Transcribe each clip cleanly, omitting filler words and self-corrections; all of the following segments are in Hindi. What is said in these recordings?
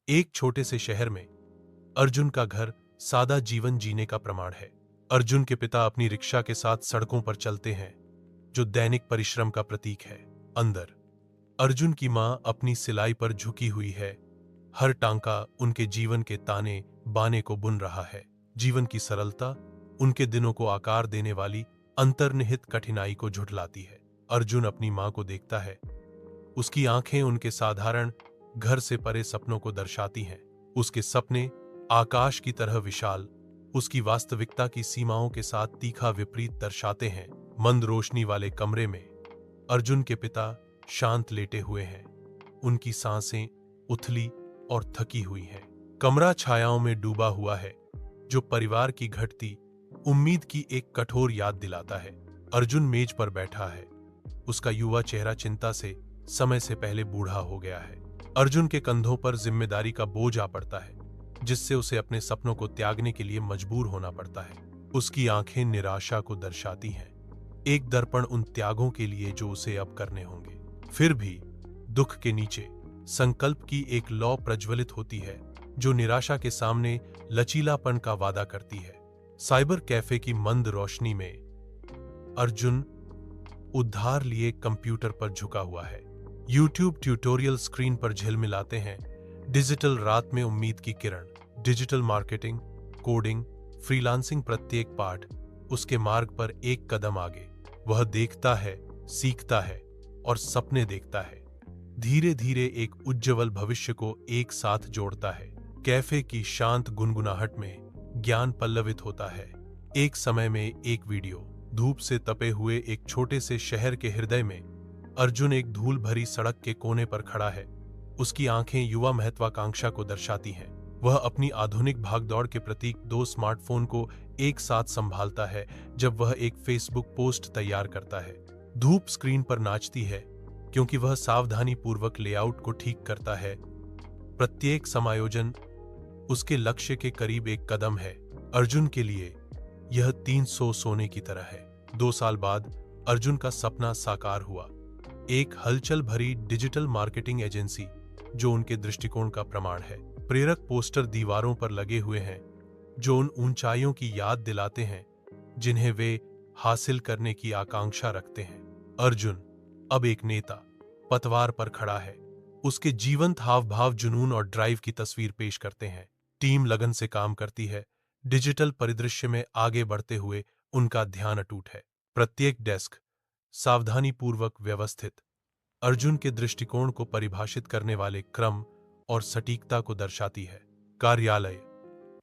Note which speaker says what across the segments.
Speaker 1: एक छोटे से शहर में अर्जुन का घर सादा जीवन जीने का प्रमाण है। अर्जुन के पिता अपनी रिक्शा के साथ सड़कों पर चलते हैं, जो दैनिक परिश्रम का प्रतीक है। अंदर अर्जुन की मां अपनी सिलाई पर झुकी हुई है। हर टांका उनके जीवन के ताने बाने को बुन रहा है। जीवन की सरलता उनके दिनों को आकार देने वाली अंतर्निहित कठिनाई को झुठलाती है। अर्जुन अपनी मां को देखता है। उसकी आंखें उनके साधारण घर से परे सपनों को दर्शाती हैं। उसके सपने आकाश की तरह विशाल, उसकी वास्तविकता की सीमाओं के साथ तीखा विपरीत दर्शाते हैं। मंद रोशनी वाले कमरे में अर्जुन के पिता शांत लेटे हुए हैं। उनकी सांसें उथली और थकी हुई हैं। कमरा छायाओं में डूबा हुआ है, जो परिवार की घटती उम्मीद की एक कठोर याद दिलाता है। अर्जुन मेज पर बैठा है। उसका युवा चेहरा चिंता से समय से पहले बूढ़ा हो गया है। अर्जुन के कंधों पर जिम्मेदारी का बोझ आ पड़ता है, जिससे उसे अपने सपनों को त्यागने के लिए मजबूर होना पड़ता है। उसकी आंखें निराशा को दर्शाती हैं, एक दर्पण उन त्यागों के लिए जो उसे अब करने होंगे। फिर भी दुख के नीचे संकल्प की एक लौ प्रज्वलित होती है, जो निराशा के सामने लचीलापन का वादा करती है। साइबर कैफे की मंद रोशनी में अर्जुन उधार लिए कंप्यूटर पर झुका हुआ है। YouTube ट्यूटोरियल स्क्रीन पर झिलमिलाते हैं। डिजिटल रात में उम्मीद की किरण, डिजिटल मार्केटिंग, कोडिंग, फ्रीलांसिंग, प्रत्येक पाठ उसके मार्ग पर एक कदम आगे। वह देखता है, सीखता है और सपने देखता है। धीरे धीरे एक उज्ज्वल भविष्य को एक साथ जोड़ता है। कैफे की शांत गुनगुनाहट में ज्ञान पल्लवित होता है। एक समय में एक वीडियो। धूप से तपे हुए एक छोटे से शहर के हृदय में अर्जुन एक धूल भरी सड़क के कोने पर खड़ा है। उसकी आंखें युवा महत्वाकांक्षा को दर्शाती हैं। वह अपनी आधुनिक भागदौड़ के प्रतीक 2 स्मार्टफोन को एक साथ संभालता है जब वह एक फेसबुक पोस्ट तैयार करता है। धूप स्क्रीन पर नाचती है, क्योंकि वह सावधानी पूर्वक लेआउट को ठीक करता है। प्रत्येक समायोजन उसके लक्ष्य के करीब एक कदम है। अर्जुन के लिए यह 300 सोने की तरह है। 2 साल बाद अर्जुन का सपना साकार हुआ। एक हलचल भरी डिजिटल मार्केटिंग एजेंसी, जो उनके दृष्टिकोण का प्रमाण है। प्रेरक पोस्टर दीवारों पर लगे हुए हैं, जो उन ऊंचाइयों की याद दिलाते हैं जिन्हें वे हासिल करने की आकांक्षा रखते हैं। अर्जुन अब एक नेता पतवार पर खड़ा है। उसके जीवंत हाव भाव जुनून और ड्राइव की तस्वीर पेश करते हैं। टीम लगन से काम करती है। डिजिटल परिदृश्य में आगे बढ़ते हुए उनका ध्यान अटूट है। प्रत्येक डेस्क सावधानीपूर्वक व्यवस्थित, अर्जुन के दृष्टिकोण को परिभाषित करने वाले क्रम और सटीकता को दर्शाती है। कार्यालय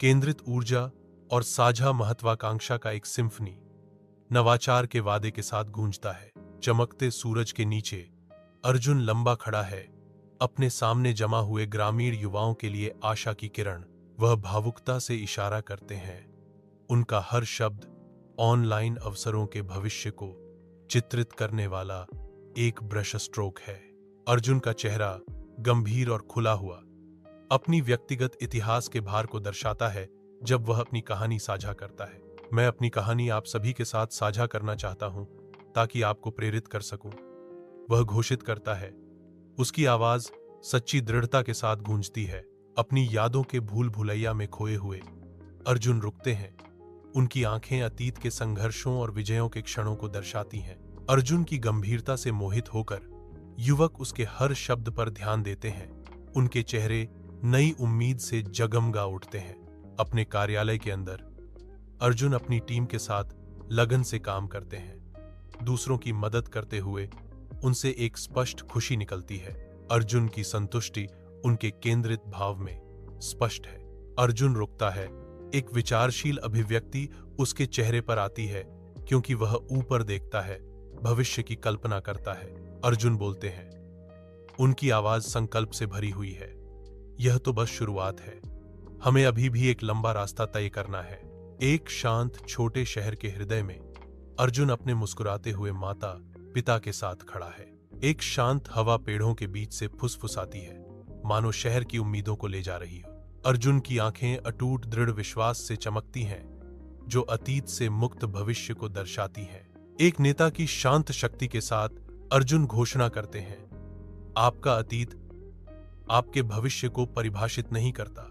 Speaker 1: केंद्रित ऊर्जा और साझा महत्वाकांक्षा का एक सिम्फनी नवाचार के वादे के साथ गूंजता है। चमकते सूरज के नीचे अर्जुन लंबा खड़ा है, अपने सामने जमा हुए ग्रामीण युवाओं के लिए आशा की किरण। वह भावुकता से इशारा करते हैं। उनका हर शब्द ऑनलाइन अवसरों के भविष्य को चित्रित करने वाला एक ब्रश स्ट्रोक है। अर्जुन का चेहरा गंभीर और खुला हुआ अपनी व्यक्तिगत इतिहास के भार को दर्शाता है जब वह अपनी कहानी साझा करता है। मैं अपनी कहानी आप सभी के साथ साझा करना चाहता हूं ताकि आपको प्रेरित कर सकूं, वह घोषित करता है। उसकी आवाज सच्ची दृढ़ता के साथ गूंजती है। अपनी यादों के भूल भुलैया में खोए हुए अर्जुन रुकते हैं। उनकी आंखें अतीत के संघर्षों और विजयों के क्षणों को दर्शाती हैं। अर्जुन की गंभीरता से मोहित होकर युवक उसके हर शब्द पर ध्यान देते हैं। उनके चेहरे नई उम्मीद से जगमगा उठते हैं। अपने कार्यालय के अंदर अर्जुन अपनी टीम के साथ लगन से काम करते हैं। दूसरों की मदद करते हुए उनसे एक स्पष्ट खुशी निकलती है। अर्जुन की संतुष्टि उनके केंद्रित भाव में स्पष्ट है। अर्जुन रुकता है। एक विचारशील अभिव्यक्ति उसके चेहरे पर आती है, क्योंकि वह ऊपर देखता है, भविष्य की कल्पना करता है। अर्जुन बोलते हैं। उनकी आवाज संकल्प से भरी हुई है। यह तो बस शुरुआत है। हमें अभी भी एक लंबा रास्ता तय करना है। एक शांत छोटे शहर के हृदय में अर्जुन अपने मुस्कुराते हुए माता पिता के साथ खड़ा है। एक शांत हवा पेड़ों के बीच से फुसफुसाती है, मानो शहर की उम्मीदों को ले जा रही हो। अर्जुन की आंखें अटूट दृढ़ विश्वास से चमकती हैं, जो अतीत से मुक्त भविष्य को दर्शाती हैं। एक नेता की शांत शक्ति के साथ अर्जुन घोषणा करते हैं, आपका अतीत आपके भविष्य को परिभाषित नहीं करता,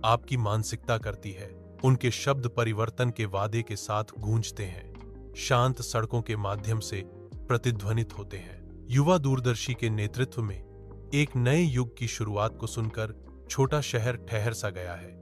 Speaker 1: आपकी मानसिकता करती है। उनके शब्द परिवर्तन के वादे के साथ गूंजते हैं, शांत सड़कों के माध्यम से प्रतिध्वनित होते हैं। युवा दूरदर्शी के नेतृत्व में एक नए युग की शुरुआत को सुनकर छोटा शहर ठहर सा गया है।